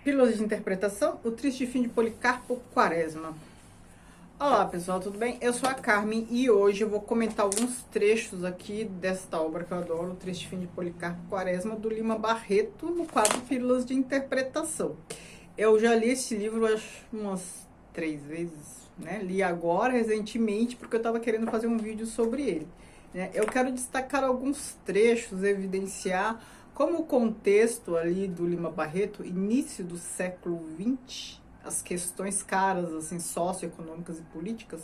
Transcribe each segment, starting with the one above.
Pílulas de interpretação, o triste fim de Policarpo Quaresma. Olá pessoal, tudo bem? Eu sou a Carmen e hoje eu vou comentar alguns trechos aqui desta obra que eu adoro, o triste fim de Policarpo Quaresma, do Lima Barreto, no quadro Pílulas de Interpretação. Eu já li esse livro acho umas 3 vezes, né? Li agora, recentemente, porque eu estava querendo fazer um vídeo sobre ele, né? Eu quero destacar alguns trechos, evidenciar como o contexto ali do Lima Barreto, início do século XX, as questões caras, assim, socioeconômicas e políticas,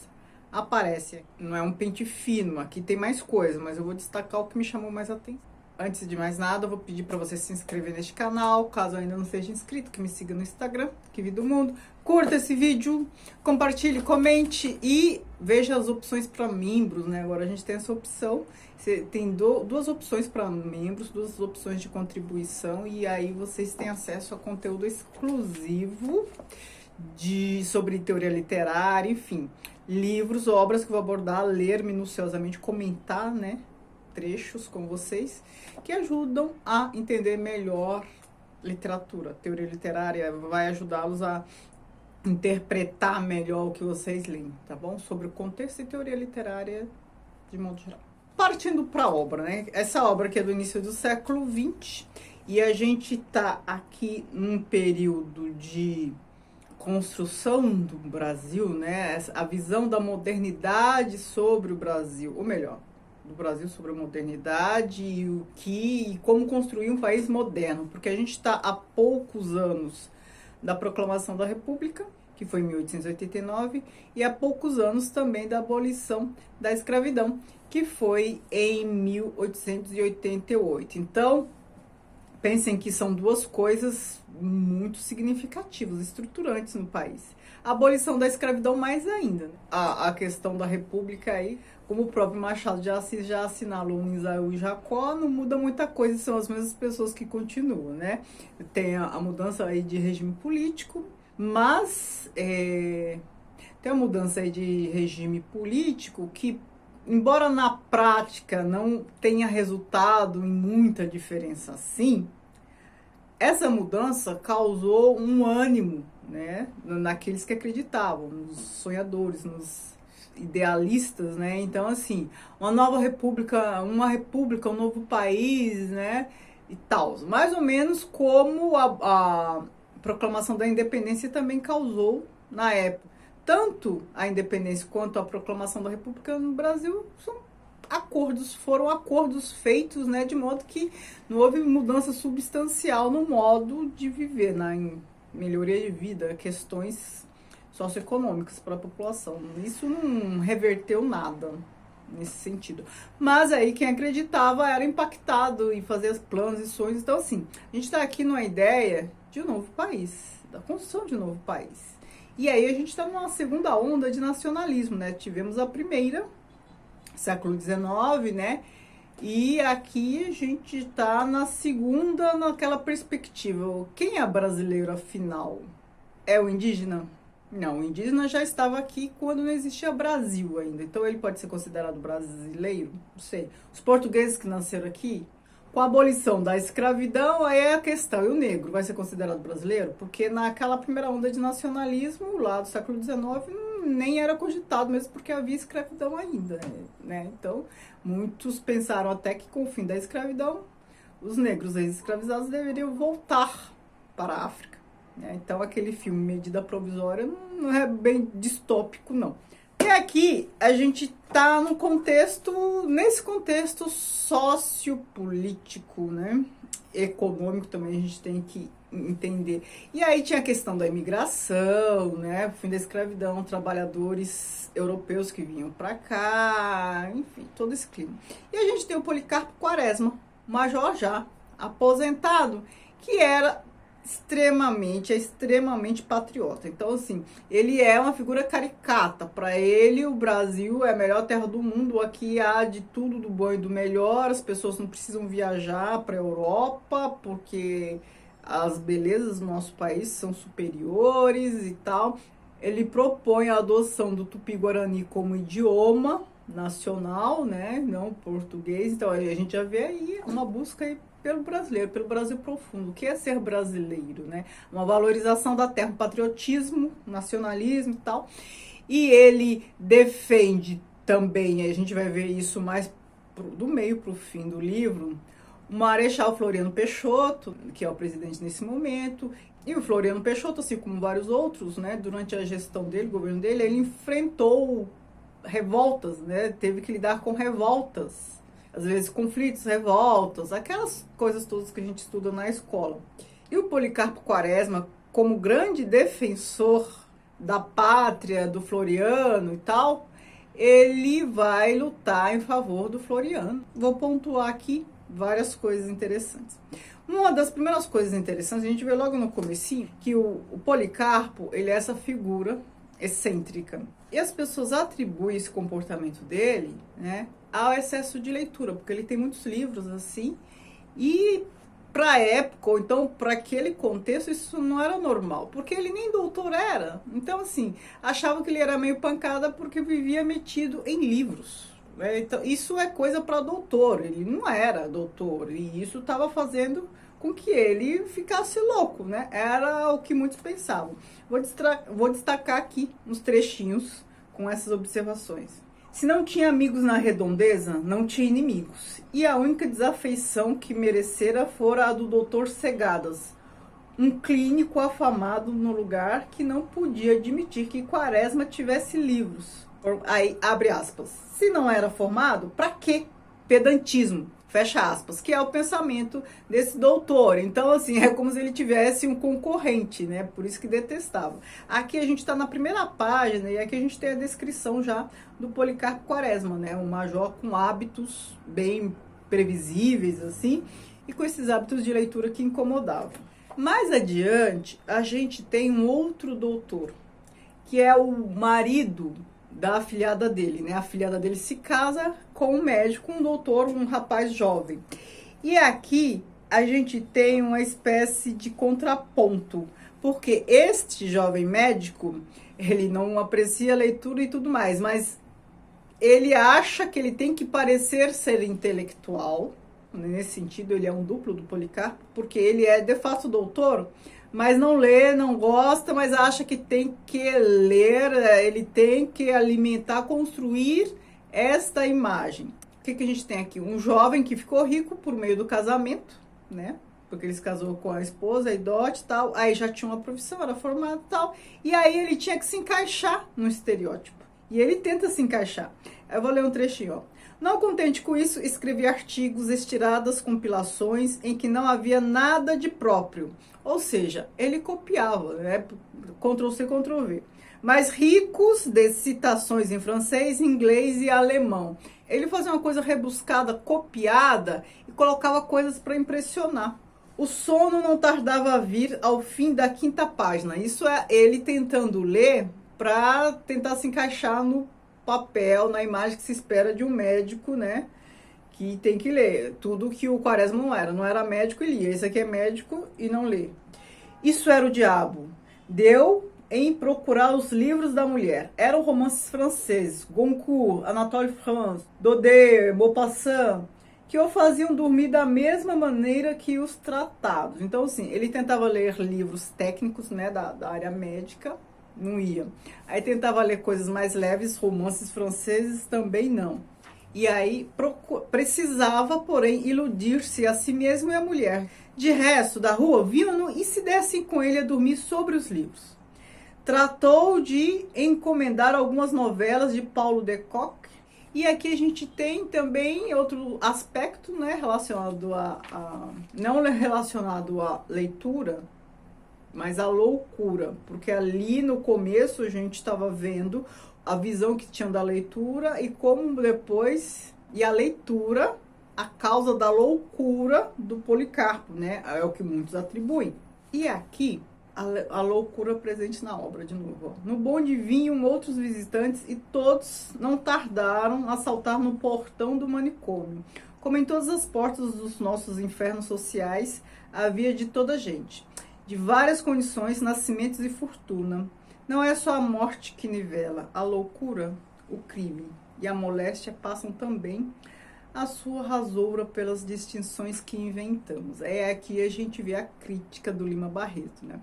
aparecem. Não é um pente fino, aqui tem mais coisa, mas eu vou destacar o que me chamou mais atenção. Antes de mais nada, eu vou pedir para você se inscrever neste canal, caso ainda não seja inscrito, que me siga no Instagram, que Vida do Mundo. Curta esse vídeo, compartilhe, comente e veja as opções para membros, né? Agora a gente tem essa opção, você tem duas opções para membros, duas opções de contribuição e aí vocês têm acesso a conteúdo exclusivo sobre teoria literária, enfim, livros, obras que eu vou abordar, ler minuciosamente, comentar, né? Trechos com vocês que ajudam a entender melhor literatura. A teoria literária vai ajudá-los a interpretar melhor o que vocês leem, tá bom? Sobre o contexto e teoria literária de modo geral. Partindo para a obra, né? Essa obra aqui é do início do século XX e a gente tá aqui num período de construção do Brasil, né? A visão da modernidade sobre o Brasil, ou melhor, do Brasil sobre a modernidade e como construir um país moderno, porque a gente está há poucos anos da proclamação da República, que foi em 1889, e há poucos anos também da abolição da escravidão, que foi em 1888. Então, pensem que são duas coisas muito significativas, estruturantes no país. A abolição da escravidão mais ainda, né? A questão da república aí, como o próprio Machado de Assis já assinalou em Isaú e Jacó, não muda muita coisa, são as mesmas pessoas que continuam, né? Tem a mudança aí de regime político, mas tem a mudança aí de regime político que, embora na prática não tenha resultado em muita diferença assim, essa mudança causou um ânimo, né, naqueles que acreditavam, nos sonhadores, nos idealistas, né? Então, assim, uma nova república, um novo país, né, e tal. Mais ou menos como a proclamação da independência também causou na época. Tanto a independência quanto a proclamação da república no Brasil foram acordos feitos, né, de modo que não houve mudança substancial no modo de viver, em melhoria de vida, questões socioeconômicas para a população. Isso não reverteu nada nesse sentido. Mas aí quem acreditava era impactado em fazer os planos e sonhos. Então, assim, a gente está aqui numa ideia de um novo país, da construção de um novo país. E aí a gente está numa segunda onda de nacionalismo, né? Tivemos a primeira, século XIX, né? E aqui a gente está na segunda, naquela perspectiva. Quem é brasileiro, afinal? É o indígena? Não, o indígena já estava aqui quando não existia Brasil ainda. Então ele pode ser considerado brasileiro? Não sei. Os portugueses que nasceram aqui, com a abolição da escravidão, aí é a questão. E o negro vai ser considerado brasileiro? Porque naquela primeira onda de nacionalismo, lá do século XIX, nem era cogitado, mesmo porque havia escravidão ainda, né? Então, muitos pensaram até que com o fim da escravidão, os negros ex-escravizados deveriam voltar para a África. Então, aquele filme Medida Provisória não é bem distópico, não. E aqui, a gente tá nesse contexto sociopolítico, né? Econômico também a gente tem que entender. E aí tinha a questão da imigração, né? O fim da escravidão, trabalhadores europeus que vinham para cá, enfim, todo esse clima. E a gente tem o Policarpo Quaresma, major já, aposentado, que era extremamente patriota. Então, assim, ele é uma figura caricata. Para ele, o Brasil é a melhor terra do mundo. Aqui há de tudo, do bom e do melhor. As pessoas não precisam viajar para a Europa, porque as belezas do nosso país são superiores e tal. Ele propõe a adoção do Tupi-Guarani como idioma nacional, né? Não português. Então, a gente já vê aí uma busca aí pelo brasileiro, pelo Brasil profundo. O que é ser brasileiro, né? Uma valorização da terra, um patriotismo, nacionalismo e tal. E ele defende também, a gente vai ver isso mais do meio para o fim do livro, o Marechal Floriano Peixoto, que é o presidente nesse momento. E o Floriano Peixoto, assim como vários outros, né, durante a gestão dele, o governo dele, ele enfrentou revoltas, né, teve que lidar com revoltas, às vezes conflitos, revoltas, aquelas coisas todas que a gente estuda na escola. E o Policarpo Quaresma, como grande defensor da pátria, do Floriano e tal, ele vai lutar em favor do Floriano. Vou pontuar aqui várias coisas interessantes. Uma das primeiras coisas interessantes, a gente vê logo no comecinho, que o Policarpo, ele é essa figura excêntrica. E as pessoas atribuem esse comportamento dele, né, ao excesso de leitura, porque ele tem muitos livros assim, e para a época, ou então para aquele contexto, isso não era normal, porque ele nem doutor era. Então, assim, achavam que ele era meio pancada porque vivia metido em livros. Então, isso é coisa para doutor, ele não era doutor, e isso estava fazendo com que ele ficasse louco, né? Era o que muitos pensavam. Vou destacar aqui uns trechinhos com essas observações. Se não tinha amigos na redondeza, não tinha inimigos. E a única desafeição que merecera fora a do doutor Segadas, um clínico afamado no lugar que não podia admitir que Quaresma tivesse livros. Aí, abre aspas. Se não era formado, para quê? Pedantismo, fecha aspas, que é o pensamento desse doutor. Então, assim, é como se ele tivesse um concorrente, né? Por isso que detestava. Aqui a gente está na primeira página e aqui a gente tem a descrição já do Policarpo Quaresma, né? Um major com hábitos bem previsíveis, assim, e com esses hábitos de leitura que incomodavam. Mais adiante, a gente tem um outro doutor, que é o marido da afilhada dele, né? A afilhada dele se casa com um médico, um doutor, um rapaz jovem. E aqui a gente tem uma espécie de contraponto, porque este jovem médico, ele não aprecia a leitura e tudo mais, mas ele acha que ele tem que parecer ser intelectual. Nesse sentido, ele é um duplo do Policarpo, porque ele é de fato doutor, mas não lê, não gosta, mas acha que tem que ler, ele tem que alimentar, construir esta imagem. O que a gente tem aqui? Um jovem que ficou rico por meio do casamento, né? Porque ele se casou com a esposa, a idote e tal, aí já tinha uma profissão, era formado e tal, e aí ele tinha que se encaixar no estereótipo. E ele tenta se encaixar. Eu vou ler um trechinho, ó. Não contente com isso, escrevi artigos, estiradas compilações em que não havia nada de próprio. Ou seja, ele copiava, né? Ctrl-C, Ctrl-V. Mas ricos de citações em francês, inglês e alemão. Ele fazia uma coisa rebuscada, copiada, e colocava coisas para impressionar. O sono não tardava a vir ao fim da 5ª página. Isso é ele tentando ler para tentar se encaixar no papel, na imagem que se espera de um médico, né? Que tem que ler tudo que o Quaresma não era. Não era médico e lia. Esse aqui é médico e não lê. Isso era o diabo. Deu em procurar os livros da mulher. Eram romances franceses, Goncourt, Anatole France, Daudet, Maupassant, que o faziam dormir da mesma maneira que os tratados. Então, assim, ele tentava ler livros técnicos, né, da área médica, não ia. Aí tentava ler coisas mais leves, romances franceses, também não. E aí precisava, porém, iludir-se a si mesmo e a mulher. De resto, da rua, viam-no e se dessem com ele a dormir sobre os livros. Tratou de encomendar algumas novelas de Paulo de Kock. E aqui a gente tem também outro aspecto, né, relacionado não relacionado à leitura, mas à loucura, porque ali no começo a gente estava vendo a visão que tinham da leitura e como depois, e a leitura, a causa da loucura do Policarpo, né? É o que muitos atribuem. E aqui, a loucura presente na obra, de novo. Ó. No bonde vinham outros visitantes e todos não tardaram a saltar no portão do manicômio. Como em todas as portas dos nossos infernos sociais, havia de toda gente. De várias condições, nascimentos e fortuna. Não é só a morte que nivela, a loucura, o crime e a moléstia passam também a sua rasoura pelas distinções que inventamos. É aqui a gente vê a crítica do Lima Barreto, né?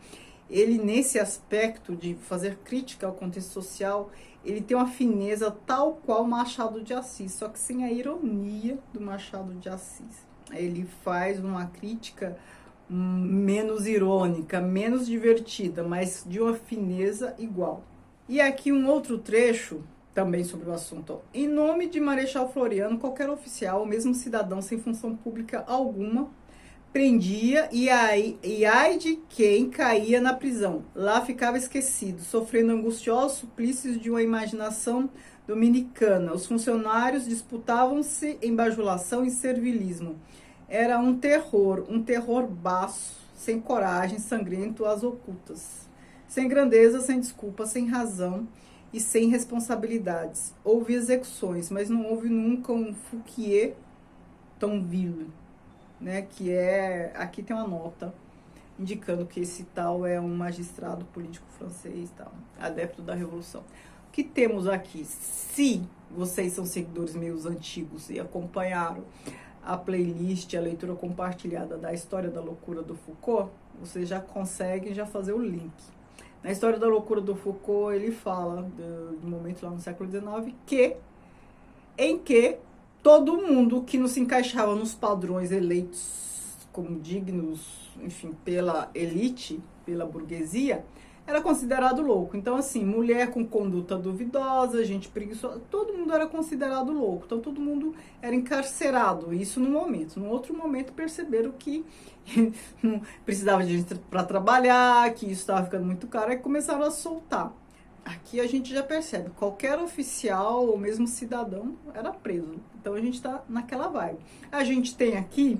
Ele, nesse aspecto de fazer crítica ao contexto social, ele tem uma fineza tal qual Machado de Assis, só que sem a ironia do Machado de Assis. Ele faz uma crítica menos irônica, menos divertida, mas de uma fineza igual. E aqui um outro trecho, também sobre o assunto. Em nome de Marechal Floriano, qualquer oficial, ou mesmo cidadão sem função pública alguma, prendia e ai de quem caía na prisão. Lá ficava esquecido, sofrendo angustiosos suplícios de uma imaginação dominicana. Os funcionários disputavam-se em bajulação e servilismo. Era um terror baço, sem coragem, sangrento às ocultas. Sem grandeza, sem desculpa, sem razão e sem responsabilidades. Houve execuções, mas não houve nunca um Fouquier Tinville, né, que é, aqui tem uma nota indicando que esse tal é um magistrado político francês, tal, adepto da Revolução. O que temos aqui? Se vocês são seguidores meus antigos e acompanharam a playlist, a leitura compartilhada da História da Loucura do Foucault, vocês já conseguem já fazer o link. Na História da Loucura do Foucault, ele fala do momento lá no século XIX em que todo mundo que não se encaixava nos padrões eleitos como dignos, enfim, pela elite, pela burguesia, era considerado louco. Então, assim, mulher com conduta duvidosa, gente preguiçosa, todo mundo era considerado louco. Então, todo mundo era encarcerado. Isso no momento. No outro momento, perceberam que não precisava de gente para trabalhar, que isso estava ficando muito caro, e começaram a soltar. Aqui a gente já percebe, qualquer oficial ou mesmo cidadão era preso. Então, a gente está naquela vibe. A gente tem aqui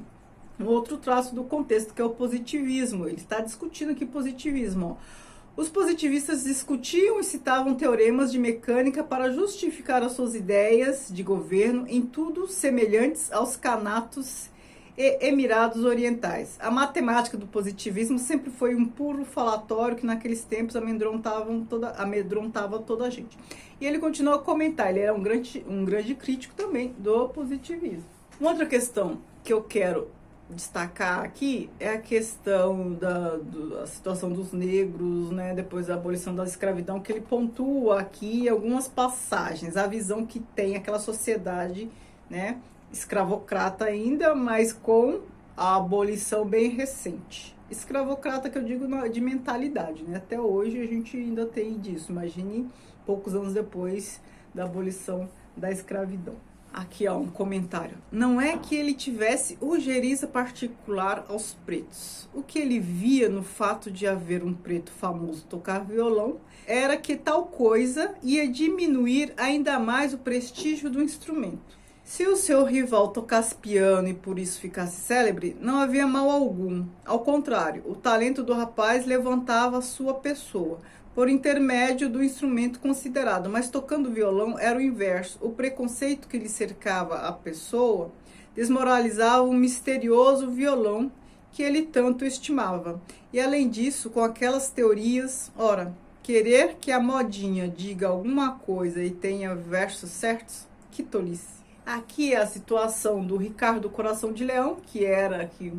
um outro traço do contexto, que é o positivismo. Ele está discutindo aqui positivismo, ó. Os positivistas discutiam e citavam teoremas de mecânica para justificar as suas ideias de governo, em tudo semelhantes aos canatos e Emirados Orientais. A matemática do positivismo sempre foi um puro falatório que naqueles tempos amedrontava toda a gente. E ele continuou a comentar, ele era um grande crítico também do positivismo. Uma outra questão que eu quero destacar aqui é a questão da situação dos negros, né, depois da abolição da escravidão, que ele pontua aqui algumas passagens, a visão que tem aquela sociedade, né, escravocrata ainda, mas com a abolição bem recente. Escravocrata que eu digo de mentalidade, né, até hoje a gente ainda tem disso, imagine poucos anos depois da abolição da escravidão. Aqui, ó, um comentário. Não é que ele tivesse ojeriza particular aos pretos. O que ele via no fato de haver um preto famoso tocar violão era que tal coisa ia diminuir ainda mais o prestígio do instrumento. Se o seu rival tocasse piano e por isso ficasse célebre, não havia mal algum. Ao contrário, o talento do rapaz levantava a sua pessoa por intermédio do instrumento considerado, mas tocando violão era o inverso. O preconceito que lhe cercava a pessoa desmoralizava o misterioso violão que ele tanto estimava. E além disso, com aquelas teorias, ora, querer que a modinha diga alguma coisa e tenha versos certos, que tolice. Aqui é a situação do Ricardo Coração de Leão, que era aqui,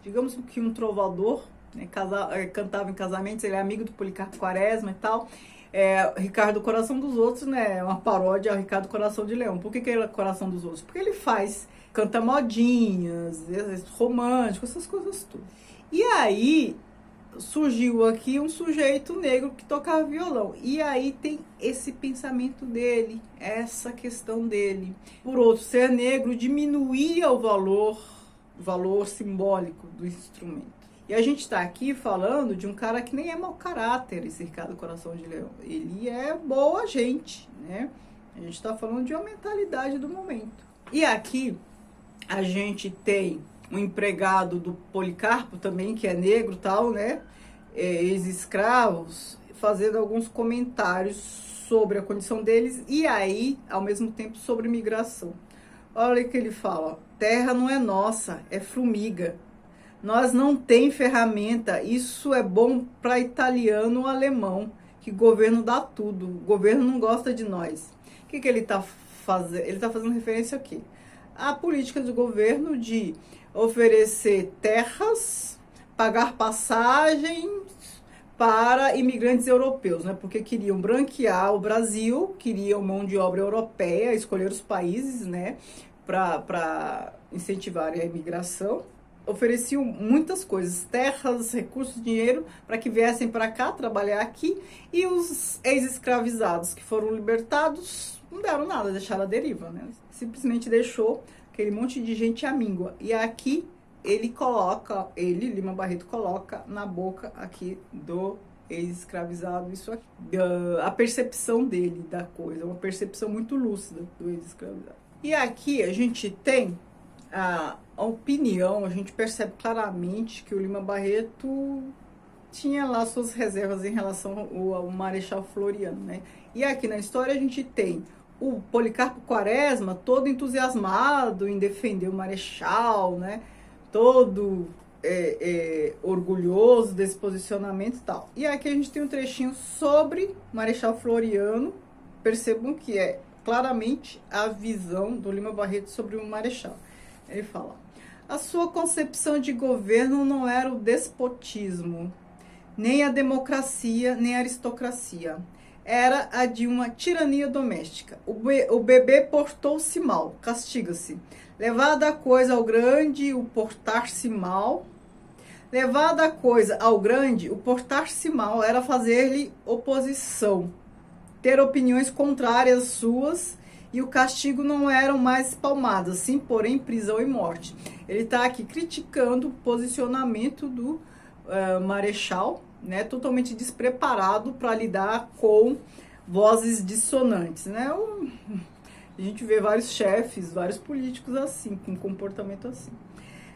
digamos que um trovador, né, cantava em casamentos, ele é amigo do Policarpo Quaresma e tal. Ricardo Coração dos Outros, né, é uma paródia ao Ricardo Coração de Leão. Por que ele é Coração dos Outros? Porque ele canta modinhas, romântico, essas coisas tudo. E aí surgiu aqui um sujeito negro que tocava violão. E aí tem esse pensamento dele, essa questão dele. Por outro, ser negro diminuía o valor simbólico do instrumento. E a gente está aqui falando de um cara que nem é mau caráter, esse Ricardo Coração de Leão. Ele é boa gente, né? A gente está falando de uma mentalidade do momento. E aqui a gente tem um empregado do Policarpo também, que é negro, tal, né? Ex-escravos, fazendo alguns comentários sobre a condição deles e aí, ao mesmo tempo, sobre migração. Olha o que ele fala: terra não é nossa, é formiga. Nós não tem ferramenta, isso é bom para italiano ou alemão, que governo dá tudo, o governo não gosta de nós. O que ele está fazendo? Ele está fazendo referência aqui a política do governo de oferecer terras, pagar passagens para imigrantes europeus, né? Porque queriam branquear o Brasil, queriam mão de obra europeia, escolher os países, né, para incentivarem a imigração. Ofereciam muitas coisas, terras, recursos, dinheiro, para que viessem para cá, trabalhar aqui, e os ex-escravizados que foram libertados não deram nada, deixaram a deriva, né? Simplesmente deixou aquele monte de gente à míngua. E aqui Lima Barreto, coloca na boca aqui do ex-escravizado isso aqui. A percepção dele da coisa, uma percepção muito lúcida do ex-escravizado. E aqui a gente tem a opinião, a gente percebe claramente que o Lima Barreto tinha lá suas reservas em relação ao Marechal Floriano, né? E aqui na história a gente tem o Policarpo Quaresma todo entusiasmado em defender o Marechal, né? Todo orgulhoso desse posicionamento e tal. E aqui a gente tem um trechinho sobre Marechal Floriano. Percebam que é claramente a visão do Lima Barreto sobre o Marechal. Ele fala: a sua concepção de governo não era o despotismo, nem a democracia, nem a aristocracia. Era a de uma tirania doméstica. O bebê portou-se mal, castiga-se. Levada a coisa ao grande, o portar-se mal. Levada a coisa ao grande, o portar-se mal era fazer-lhe oposição, ter opiniões contrárias às suas, e o castigo não eram mais palmadas, sim, porém prisão e morte. Ele está aqui criticando o posicionamento do Marechal, né, totalmente despreparado para lidar com vozes dissonantes, né? A gente vê vários chefes, vários políticos assim, com comportamento assim.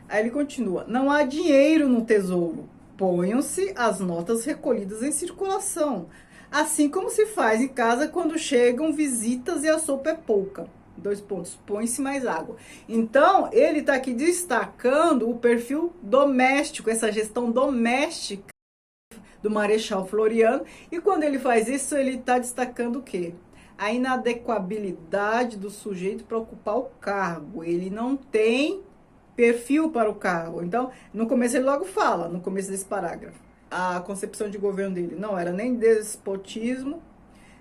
Aí ele continua: não há dinheiro no tesouro, ponham-se as notas recolhidas em circulação, assim como se faz em casa quando chegam visitas e a sopa é pouca. 2 pontos, põe-se mais água. Então, ele está aqui destacando o perfil doméstico, essa gestão doméstica do Marechal Floriano. E quando ele faz isso, ele está destacando o quê? A inadequabilidade do sujeito para ocupar o cargo. Ele não tem perfil para o cargo. Então, no começo ele logo fala, no começo desse parágrafo, a concepção de governo dele não era nem despotismo,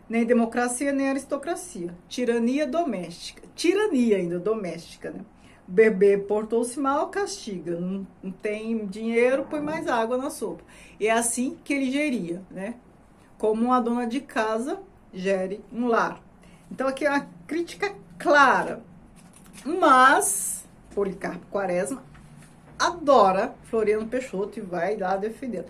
nem democracia, nem aristocracia. Tirania doméstica. Tirania ainda doméstica, né? O bebê portou-se mal, castiga. Não tem dinheiro, põe mais água na sopa. E é assim que ele geria, né? Como uma dona de casa gere um lar. Então aqui é uma crítica clara. Mas Policarpo Quaresma adora Floriano Peixoto e vai lá defendendo.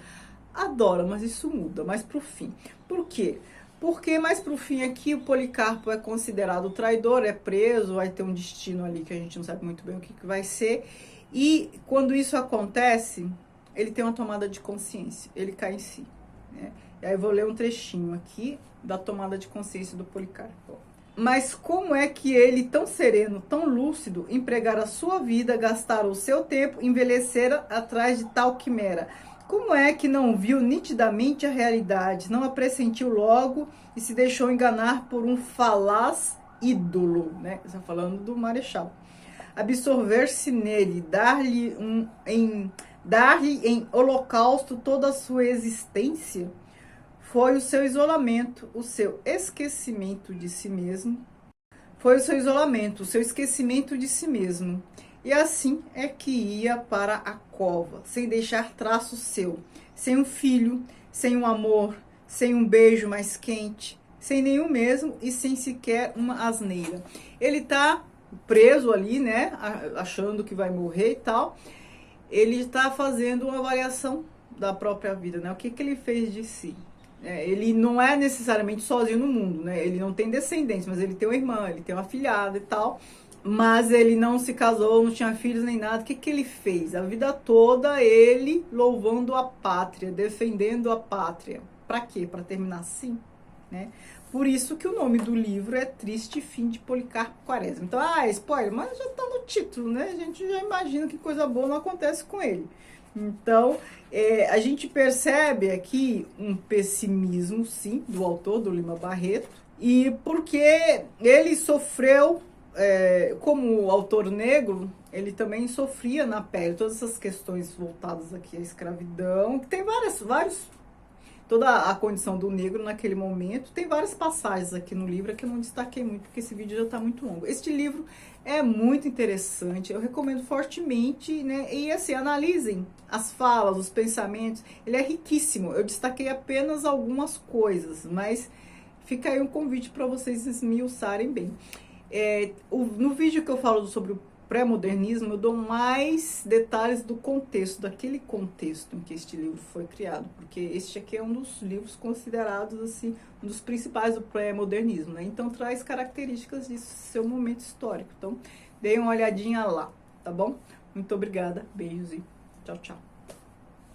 Adora, mas isso muda mais pro fim. Por quê? Porque mais pro fim aqui o Policarpo é considerado traidor, é preso, vai ter um destino ali que a gente não sabe muito bem o que vai ser. E quando isso acontece, ele tem uma tomada de consciência, ele cai em si, né? E aí eu vou ler um trechinho aqui da tomada de consciência do Policarpo. Mas como é que ele, tão sereno, tão lúcido, empregara a sua vida, gastara o seu tempo, envelhecera atrás de tal quimera? Como é que não viu nitidamente a realidade, não a pressentiu logo e se deixou enganar por um falaz ídolo, né? Está falando do Marechal. Absorver-se nele, dar-lhe em holocausto toda a sua existência, foi o seu isolamento, o seu esquecimento de si mesmo. Foi o seu isolamento, o seu esquecimento de si mesmo. E assim é que ia para a cova, sem deixar traço seu, sem um filho, sem um amor, sem um beijo mais quente, sem nenhum mesmo e sem sequer uma asneira. Ele tá preso ali, né, achando que vai morrer e tal. Ele está fazendo uma avaliação da própria vida, né? O que ele fez de si? Ele não é necessariamente sozinho no mundo, né? Ele não tem descendentes, mas ele tem uma irmã, ele tem uma afilhada e tal. Mas ele não se casou, não tinha filhos nem nada. O que ele fez? A vida toda ele louvando a pátria, defendendo a pátria. Para quê? Para terminar assim, né? Por isso que o nome do livro é Triste Fim de Policarpo Quaresma. Então, spoiler, mas já tá no título, né? A gente já imagina que coisa boa não acontece com ele. Então, a gente percebe aqui um pessimismo, sim, do autor, do Lima Barreto, e porque ele sofreu como autor negro, ele também sofria na pele todas essas questões voltadas aqui à escravidão, que tem vários toda a condição do negro naquele momento. Tem várias passagens aqui no livro que eu não destaquei muito, porque esse vídeo já está muito longo. Este livro é muito interessante, eu recomendo fortemente, né? E assim, analisem as falas, os pensamentos, ele é riquíssimo. Eu destaquei apenas algumas coisas, mas fica aí um convite para vocês esmiuçarem bem. No vídeo que eu falo sobre o pré-modernismo, eu dou mais detalhes do contexto, daquele contexto em que este livro foi criado, porque este aqui é um dos livros considerados assim, um dos principais do pré-modernismo, né? Então traz características disso, seu momento histórico. Então, deem uma olhadinha lá, tá bom? Muito obrigada, beijos e tchau, tchau.